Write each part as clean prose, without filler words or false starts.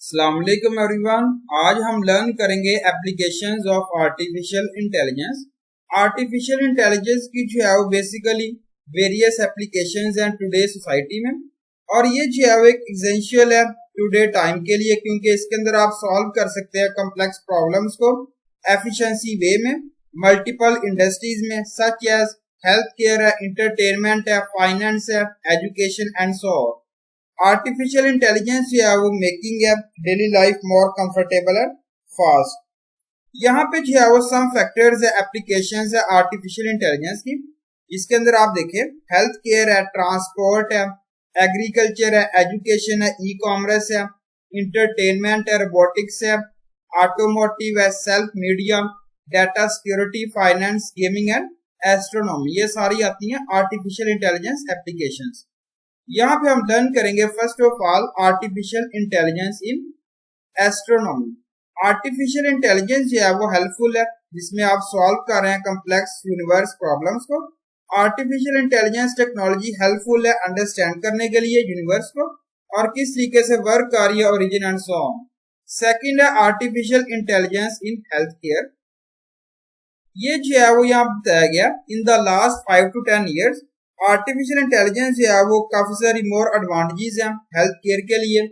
अस्सलाम वालेकुम एवरीवन। आज हम लर्न करेंगे applications of artificial intelligence. Artificial intelligence की जो है वो बेसिकली वेरियस एप्लीकेशंस हैं टुडे सोसाइटी में, और ये जो है वो एक एसेंशियल है टुडे टाइम के लिए, क्योंकि इसके अंदर आप सॉल्व कर सकते हैं कॉम्प्लेक्स प्रॉब्लम्स को एफिशिएंसी वे में मल्टीपल इंडस्ट्रीज में, सच एज हेल्थ केयर है, इंटरटेनमेंट है, फाइनेंस है, education and so on. Artificial intelligence जो है वो मेकिंग है daily life more comfortable and fast. यहाँ पे जो है वो सम फैक्टर्स है, एप्लीकेशंस है आर्टिफिशियल इंटेलिजेंस की। इसके अंदर आप देखें हेल्थ केयर है, ट्रांसपोर्ट है, एग्रीकल्चर है, एजुकेशन है, ई कॉमर्स है, इंटरटेनमेंट है, रोबोटिक्स है, ऑटोमोटिव है, self media, data security, finance, gaming and astronomy, ये सारी आती हैं आर्टिफिशियल इंटेलिजेंस एप्लीकेशंस। यहाँ पे हम लर्न करेंगे first of all artificial intelligence in astronomy. Artificial intelligence जो है वो हेल्पफुल है जिसमें आप सॉल्व कर रहे हैं कॉम्प्लेक्स यूनिवर्स प्रॉब्लम्स को। आर्टिफिशियल इंटेलिजेंस टेक्नोलॉजी हेल्पफुल है अंडरस्टैंड करने के लिए यूनिवर्स को और किस तरीके से वर्क कर रही है, origin and so on. Second है artificial intelligence in health care. ये जो है वो यहाँ बताया गया in the last 5 to 10 years artificial intelligence जो है वो काफी सारी मोर एडवांटेजेस हैं हेल्थ केयर के लिए,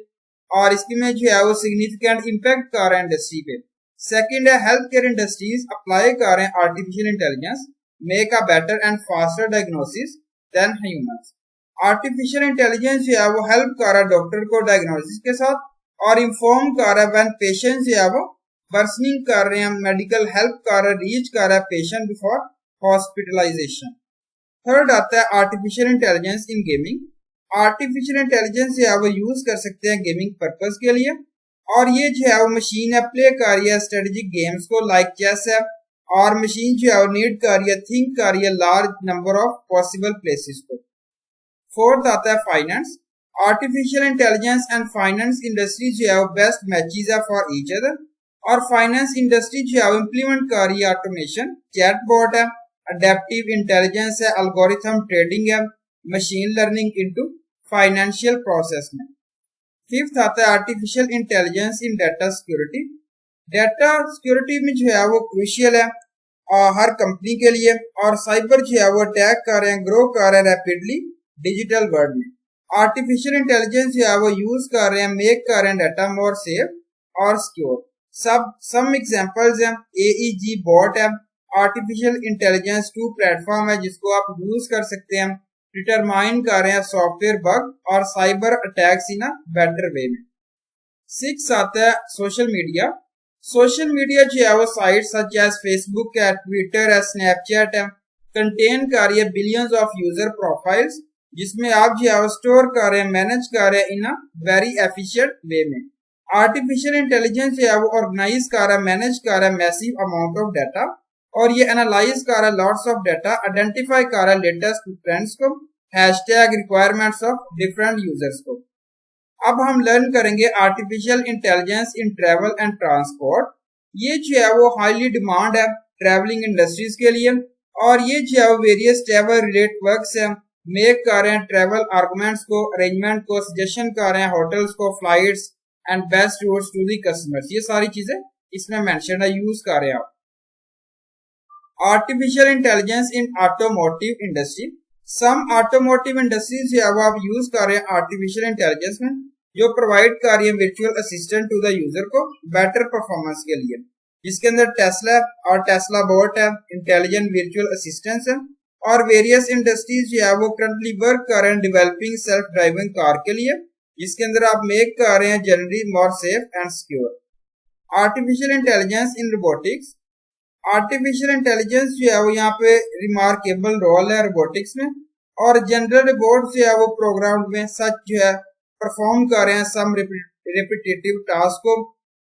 और इसकी में जो है वो सिग्निफिकेंट इम्पैक्ट कर रहे हैं इंडस्ट्री पे। सेकंड है हेल्थ केयर इंडस्ट्रीज अप्लाई कर रहे हैं artificial intelligence make a better and faster diagnosis then humans. Artificial intelligence जो है वो हेल्प कर रहा है डॉक्टर को डायग्नोसिस के साथ, और इन्फॉर्म कर रहा है व्हेन पेशेंट जो है वो वर्सनिंग कर रहे हैं, मेडिकल हेल्प कर रहा है, रीच कर रहा है पेशेंट बिफोर हॉस्पिटलाइजेशन। थर्ड आता है artificial intelligence in gaming. Artificial intelligence जो है वो यूज कर सकते हैं गेमिंग पर्पस के लिए, और ये जो है वो मशीन है प्ले कर रही है स्ट्रेटेजिक गेम्स को लाइक चेस है, और मशीन जो है वो नीड कर रही है, थिंक कर रही है large number of possible places को। फोर्थ आता है finance. Artificial intelligence and finance industry जो है वो बेस्ट मैचेस है फॉर ईच अदर, और फाइनेंस इंडस्ट्री जो है वो इम्प्लीमेंट कर रही है ऑटोमेशन, चैटबॉट है, अडेप्टिव इंटेलिजेंस है, एल्गोरिथम ट्रेडिंग है, machine learning into financial process में। फिफ्थ आता है आर्टिफिशियल इंटेलिजेंस इन डाटा सिक्योरिटी। डाटा सिक्योरिटी में जो है वो क्रूशियल है हर कंपनी के लिए, और साइबर जो है वो अटैक कर रहे हैं, ग्रो कर रहे हैं रैपिडली डिजिटल वर्ल्ड में। आर्टिफिशियल इंटेलिजेंस जो है वो यूज कर रहे हैं, मेक कर रहे हैं डाटा मोर सेफ और सिक्योर। सम एग्जांपल्स हैं AEG बॉट है, आर्टिफिशियल इंटेलिजेंस 2 प्लेटफॉर्म है जिसको आप यूज कर सकते हैं, डिटरमाइन कर रहे हैं सॉफ्टवेयर बग और cyber attacks in a better way में। 6 आता है सोशल मीडिया। सोशल मीडिया जो है वो साइट सच एज फेसबुक है, ट्विटर है, स्नैपचैट है, कंटेन कर रही है बिलियंस ऑफ यूजर प्रोफाइल्स जिसमें आप जो है वो स्टोर कर रहे हैं, मैनेज कर रहे हैं इन अ वेरी एफिशिएंट वे में। आर्टिफिशियल इंटेलिजेंस जो है वो ऑर्गेनाइज कर रहा है, मैनेज कर रहा है मैसिव अमाउंट ऑफ डाटा, और ये एनालाइज कर रहा है लॉट्स ऑफ डाटा, आइडेंटिफाई कर रहा है लेटेस्ट ट्रेंड्स को, hashtag requirements of different users को। अब हम लर्न करेंगे artificial intelligence in travel and transport. ये जो है वो हाईली डिमांड है ट्रैवलिंग इंडस्ट्रीज के लिए, और ये जो है वो वेरियस ट्रैवल रिलेटेड वर्क्स है, मेक कर रहे हैं ट्रैवल आर्गुमेंट्स को, अरेंजमेंट को, सजेशन कर रहे हैं होटल्स को, flights and best routes to the customers. ये सारी चीजें इसमें मेंशन है, यूज कर रहे हैं आप। Artificial intelligence in automotive industry. Some automotive industries जो है वो आप यूज कर रहे हैं आर्टिफिशियल इंटेलिजेंस में, जो प्रोवाइड कर रही है virtual assistant to the user को बेटर परफॉर्मेंस के लिए, जिसके अंदर टेस्ला और टेस्ला बोट है, इंटेलिजेंट वर्चुअल असिस्टेंट्स है, और वेरियस इंडस्ट्रीज जो है वो करंटली वर्क कर रहे हैं डेवलपिंग सेल्फ ड्राइविंग कार के लिए, जिसके अंदर आप मेक कर रहे हैं generally more safe and secure. Artificial intelligence in robotics. Artificial intelligence जो है वो यहाँ पे रिमार्केबल रोल है रोबोटिक्स में, और जनरल रोबोट जो है वो प्रोग्राम में सच जो है परफॉर्म कर रहे हैं सम रिपीटेटिव टास्क को,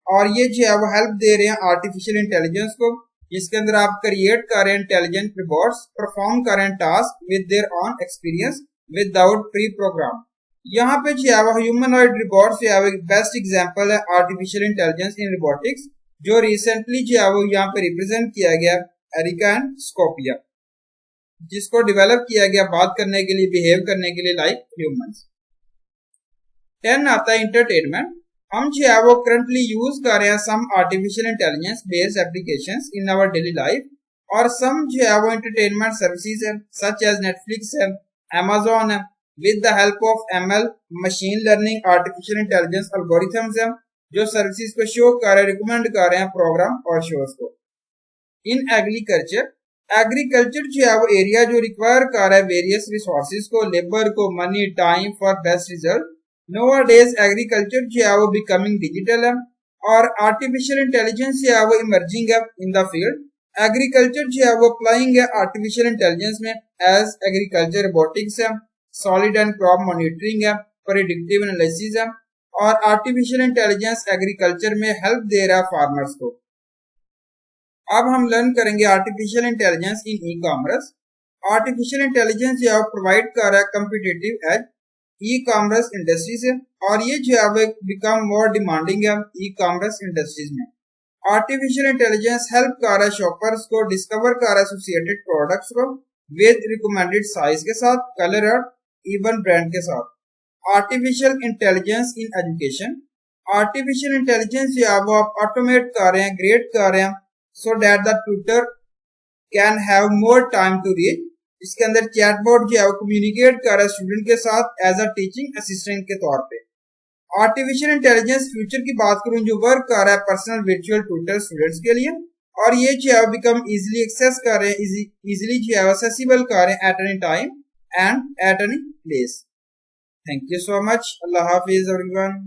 और ये जो है वो हेल्प दे रहे हैं आर्टिफिशियल इंटेलिजेंस को, जिसके अंदर आप क्रिएट कर रहे हैं इंटेलिजेंट रोबोट्स, परफॉर्म कर रहे हैं task with their own experience without pre program. यहाँ पे जो है वो ह्यूमनॉइड रोबोट्स जो है वो बेस्ट एग्जांपल है आर्टिफिशियल इंटेलिजेंस इन रोबोटिक्स, जो रिसेंटली जो है वो यहाँ पे रिप्रेजेंट किया गया एरिका एंड स्कोपिया, जिसको डेवलप किया गया बात करने के लिए, बिहेव करने के लिए लाइक ह्यूमंस। 10 आता है इंटरटेनमेंट। हम जो है वो करंटली यूज कर रहे हैं some artificial intelligence based applications in our daily life और सम जो है वो एंटरटेनमेंट सर्विसेज है सच एज नेटफ्लिक्स है, अमेज़न है, with the help of ML machine learning artificial intelligence algorithms है जो सर्विसेज को शो कर रहे रिकमेंड कर रहे हैं प्रोग्राम और शोज को। इन एग्रीकल्चर जो है वो एरिया जो रिक्वायर कर रहा है वेरियस रिसोर्सेज को, लेबर को, money, time for best result. Nowadays agriculture जो है वो बिकमिंग डिजिटल है और आर्टिफिशियल इंटेलिजेंस जो है वो इमर्जिंग है इन द फील्ड। एग्रीकल्चर जो है वो अप्लाइंग है आर्टिफिशियल इंटेलिजेंस में एज एग्रीकल्चर रोबोटिक्स है, सॉलिड एंड क्रॉप मॉनिटरिंग है, प्रेडिक्टिव एनालिसिस है और आर्टिफिशियल इंटेलिजेंस एग्रीकल्चर में हेल्प दे रहा है फार्मर्स को। अब हम लर्न करेंगे artificial intelligence in e commerce. Artificial intelligence जो है प्रोवाइड कर रहा है competitive edge e commerce industry से और ये जो है बिकम मोर डिमांडिंग है ई कॉमर्स इंडस्ट्रीज में। आर्टिफिशियल इंटेलिजेंस हेल्प कर रहा है शॉपर्स को डिस्कवर कर रहा है एसोसिएटेड प्रोडक्ट्स को विद रिकमेंडेड साइज के साथ, कलर और इवन ब्रांड के साथ। Artificial intelligence in education. Artificial intelligence जो है वो आप ऑटोमेट कर रहे हैं, ग्रेड कर रहे हैं so that the tutor can have more time to reach. इसके अंदर चैटबॉट जो है वो कम्युनिकेट कर रहा है स्टूडेंट के साथ एज अ टीचिंग असिस्टेंट के तौर पे। आर्टिफिशियल इंटेलिजेंस फ्यूचर की बात करूं जो वर्क कर रहा है पर्सनल वर्चुअल ट्यूटर स्टूडेंट्स के लिए और ये जो है बिकम इजीली एक्सेस कर रहे हैं, इजीली जो है एक्सेसिबल कर रहे हैं at any time and at any place. Thank you so much. Allah Hafiz everyone.